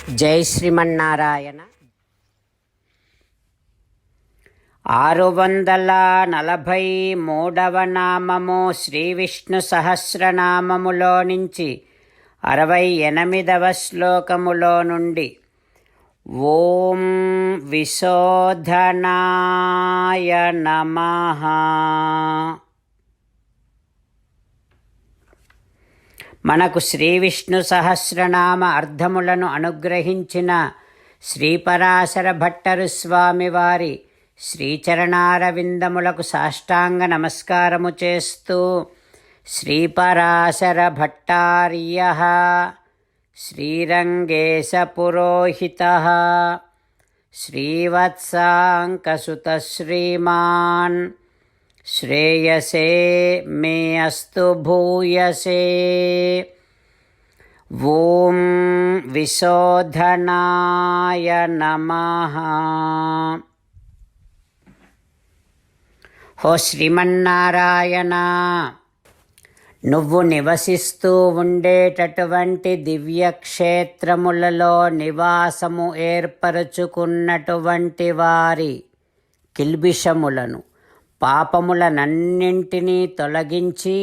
జై శ్రీమన్నారాయణ. 643వ నామము శ్రీ విష్ణు సహస్రనామములో నుంచి 68వ శ్లోకములో నుండి. ఓం విశోధనాయ నమః. మనకు శ్రీ విష్ణు సహస్రనామ అర్థములను అనుగ్రహించిన శ్రీపరాశర భట్టరు స్వామివారి శ్రీచరణారవిందములకు సాష్టాంగ నమస్కారము చేస్తూ, శ్రీపరాశర భట్టార్యః శ్రీరంగేశ పురోహితః శ్రీవత్సాంకసుత శ్రీమాన్ శ్రేయసే మే అస్తు భూయసే. ఓం విశోధనాయ నమః. హో శ్రీమన్నారాయణ, నువ్వు నివసిస్తూ ఉండేటటువంటి దివ్యక్షేత్రములలో నివాసము ఏర్పరచుకున్నటువంటి వారి కిల్బిషములను, పాపములనన్నింటినీ తొలగించి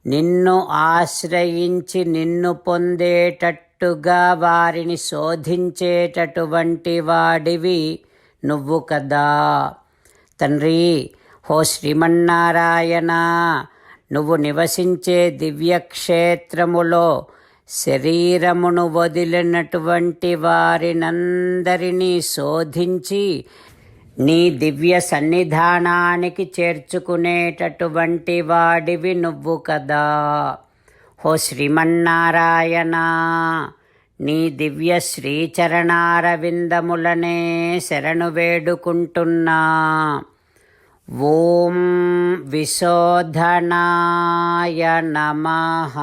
నిన్ను ఆశ్రయించి నిన్ను పొందేటట్టుగా వారిని శోధించేటటువంటి వాడివి నువ్వు కదా తండ్రి. హో శ్రీమన్నారాయణ, నువ్వు నివసించే దివ్యక్షేత్రములో శరీరమును వదిలినటువంటి వారినందరినీ శోధించి నీ దివ్య సన్నిధానానికి చేర్చుకునేటటువంటి వాడివి నువ్వు కదా. హో శ్రీమన్నారాయణ, నీ దివ్య శ్రీచరణారవిందములనే శరణు వేడుకుంటున్నా. ఓం విశోధనాయ నమః.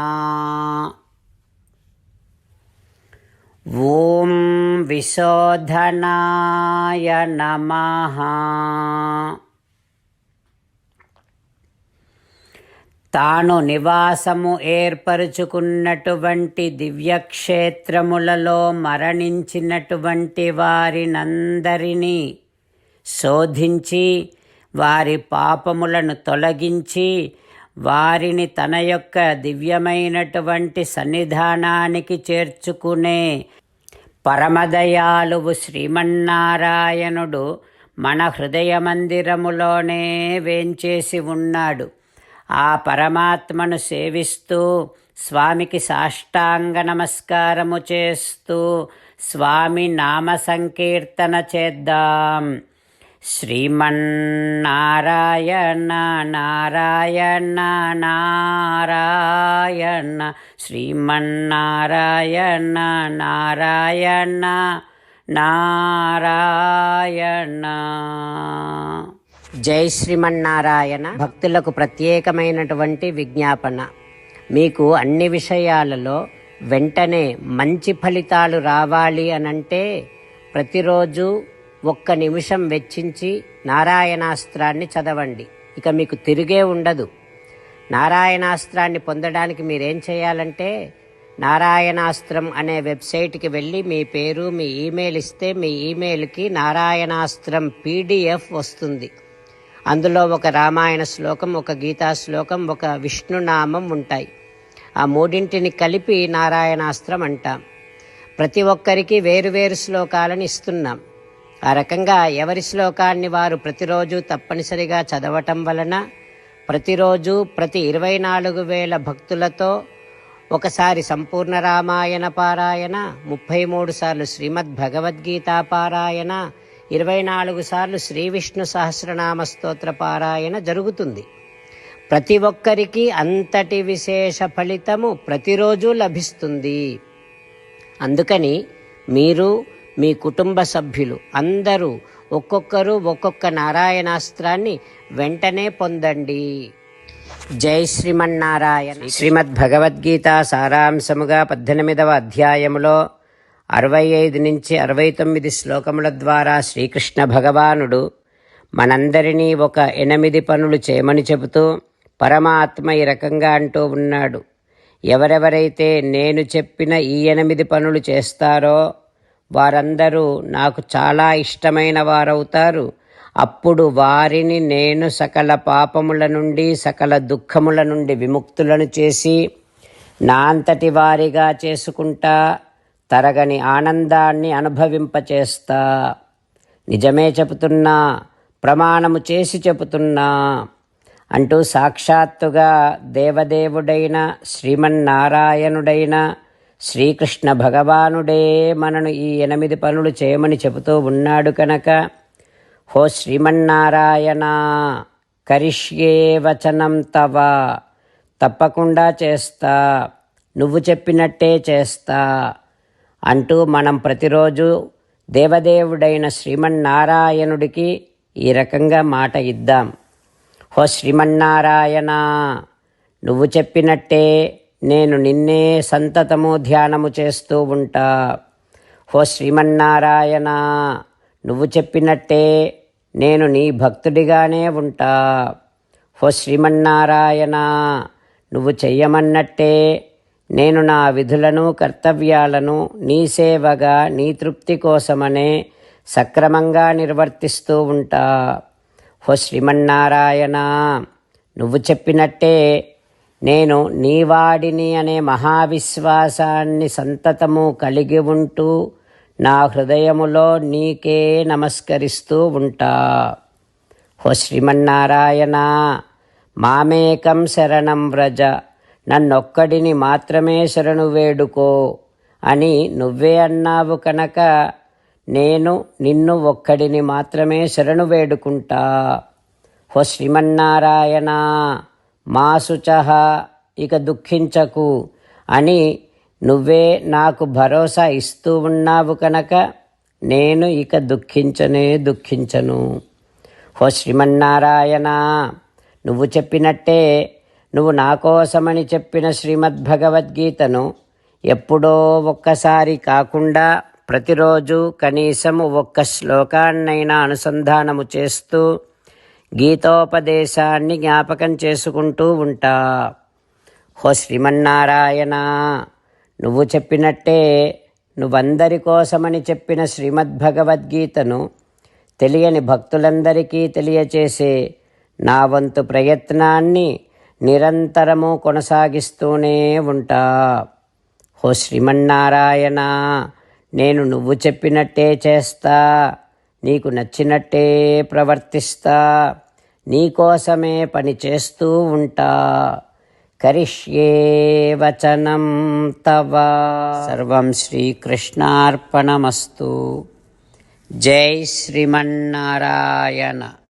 ఓం విశోధనాయ నమః. తాను నివాసము ఏర్పరుచుకున్నటువంటి దివ్యక్షేత్రములలో మరణించినటువంటి వారినందరినీ శోధించి వారి పాపములను తొలగించి వారిని తన యొక్క దివ్యమైనటువంటి సన్నిధానానికి చేర్చుకునే పరమదయాలువు శ్రీమన్నారాయణుడు మన హృదయ మందిరములోనే వేంచేసి ఉన్నాడు. ఆ పరమాత్మను సేవిస్తూ స్వామికి సాష్టాంగ నమస్కారము చేస్తూ స్వామి నామ సంకీర్తన చేద్దాం. శ్రీమన్నారాయణ నారాయణ నారాయణ, శ్రీమన్నారాయణ నారాయణ నారాయణ. జై శ్రీమన్నారాయణ. భక్తులకు ప్రత్యేకమైనటువంటి విజ్ఞాపన. మీకు అన్ని విషయాలలో వెంటనే మంచి ఫలితాలు రావాలి అనంటే ప్రతిరోజు 1 నిమిషం వెచ్చించి నారాయణాస్త్రాన్ని చదవండి. ఇక మీకు తిరిగే ఉండదు. నారాయణాస్త్రాన్ని పొందడానికి మీరేం చేయాలంటే, నారాయణాస్త్రం అనే వెబ్సైట్కి వెళ్ళి మీ పేరు మీ ఈమెయిల్ ఇస్తే మీ ఈమెయిల్కి నారాయణాస్త్రం PDF వస్తుంది. అందులో ఒక రామాయణ శ్లోకం, ఒక గీతా శ్లోకం, ఒక విష్ణునామం ఉంటాయి. ఆ మూడింటిని కలిపి నారాయణాస్త్రం అంటాం. ప్రతి ఒక్కరికి వేరువేరు శ్లోకాలను ఇస్తున్నాం. ఆ రకంగా ఎవరి శ్లోకాన్ని వారు ప్రతిరోజు తప్పనిసరిగా చదవటం వలన ప్రతిరోజు ప్రతి 24,000 భక్తులతో ఒకసారి సంపూర్ణ రామాయణ పారాయణ, 33 సార్లు శ్రీమద్ భగవద్గీత పారాయణ, 24 సార్లు శ్రీ విష్ణు సహస్రనామ స్తోత్ర పారాయణ జరుగుతుంది. ప్రతి ఒక్కరికి అంతటి విశేష ఫలితము ప్రతిరోజు లభిస్తుంది. అందుకని మీరు మీ కుటుంబ సభ్యులు అందరూ ఒక్కొక్కరు ఒక్కొక్క నారాయణాస్త్రాన్ని వెంటనే పొందండి. జై శ్రీమన్నారాయణ. శ్రీమద్ భగవద్గీత సారాంశముగా 18వ అధ్యాయములో 65 నుంచి 69 శ్లోకముల ద్వారా శ్రీకృష్ణ భగవానుడు మనందరినీ ఒక 8 పనులు చేయమని చెబుతూ పరమాత్మ ఈ రకంగా అంటూ ఉన్నాడు. ఎవరెవరైతే నేను చెప్పిన ఈ 8 పనులు చేస్తారో వారందరూ నాకు చాలా ఇష్టమైన వారవుతారు. అప్పుడు వారిని నేను సకల పాపముల నుండి సకల దుఃఖముల నుండి విముక్తులను చేసి నా అంతటి వారిగా చేసుకుంటా, తరగని ఆనందాన్ని అనుభవింపచేస్తా. నిజమే చెబుతున్నా, ప్రమాణము చేసి చెబుతున్నా అంటూ సాక్షాత్తుగా దేవదేవుడైన శ్రీమన్నారాయణుడైన శ్రీకృష్ణ భగవానుడే మనను ఈ 8 పనులు చేయమని చెబుతూ ఉన్నాడు కనుక, హో శ్రీమన్నారాయణ, కరిష్యే వచనం తవ, తప్పకుండా చేస్తా, నువ్వు చెప్పినట్టే చేస్తా అంటూ మనం ప్రతిరోజు దేవదేవుడైన శ్రీమన్నారాయణుడికి ఈ రకంగా మాట ఇద్దాం. హో శ్రీమన్నారాయణ, నువ్వు చెప్పినట్టే నేను నిన్నే సంతతము ధ్యానము చేస్తూ ఉంటా. హో శ్రీమన్నారాయణ, నువ్వు చెప్పినట్టే నేను నీ భక్తుడిగానే ఉంటా. హో శ్రీమన్నారాయణ, నువ్వు చెయ్యమన్నట్టే నేను నా విధులను కర్తవ్యాలను నీ సేవగా నీ తృప్తి కోసమనే సక్రమంగా నిర్వర్తిస్తూ ఉంటా. హో శ్రీమన్నారాయణ, నువ్వు చెప్పినట్టే నేను నీవాడిని అనే మహావిశ్వాసాన్ని సంతతము కలిగి ఉంటూ నా హృదయములో నీకే నమస్కరిస్తూ ఉంటా. హో శ్రీమన్నారాయణ, మామేకం శరణం వ్రజ, నన్నొక్కడిని మాత్రమే శరణు వేడుకో అని నువ్వే అన్నావు కనుక నేను నిన్ను ఒక్కడిని మాత్రమే శరణు వేడుకుంటా. హో శ్రీమన్నారాయణ, మా శుచః, ఇక దుఃఖించకు అని నువ్వే నాకు భరోసా ఇస్తూ ఉన్నావు కనుక నేను ఇక దుఃఖించను. హో శ్రీమన్నారాయణ, నువ్వు చెప్పినట్టే నువ్వు నా కోసమని చెప్పిన శ్రీమద్భగవద్గీతను ఎప్పుడో ఒక్కసారి కాకుండా ప్రతిరోజు కనీసం ఒక్క శ్లోకాన్నైనా అనుసంధానము చేస్తూ గీతోపదేశాన్ని జ్ఞాపకం చేసుకుంటూ ఉంటా. హో శ్రీమన్నారాయణ, నువ్వు చెప్పినట్టే నువ్వందరి కోసమని చెప్పిన శ్రీమద్భగవద్గీతను తెలియని భక్తులందరికీ తెలియచేసే నా వంతు ప్రయత్నాన్ని నిరంతరము కొనసాగిస్తూనే ఉంటా. హో శ్రీమన్నారాయణ, నేను నువ్వు చెప్పినట్టే చేస్తా, నీకు నచ్చినట్టే ప్రవర్తిస్తా, నీకోసమే పని చేస్తూ ఉంటా. కరిష్యే వచనం తవ. సర్వం శ్రీకృష్ణార్పణమస్తు. జై శ్రీమన్నారాయణ.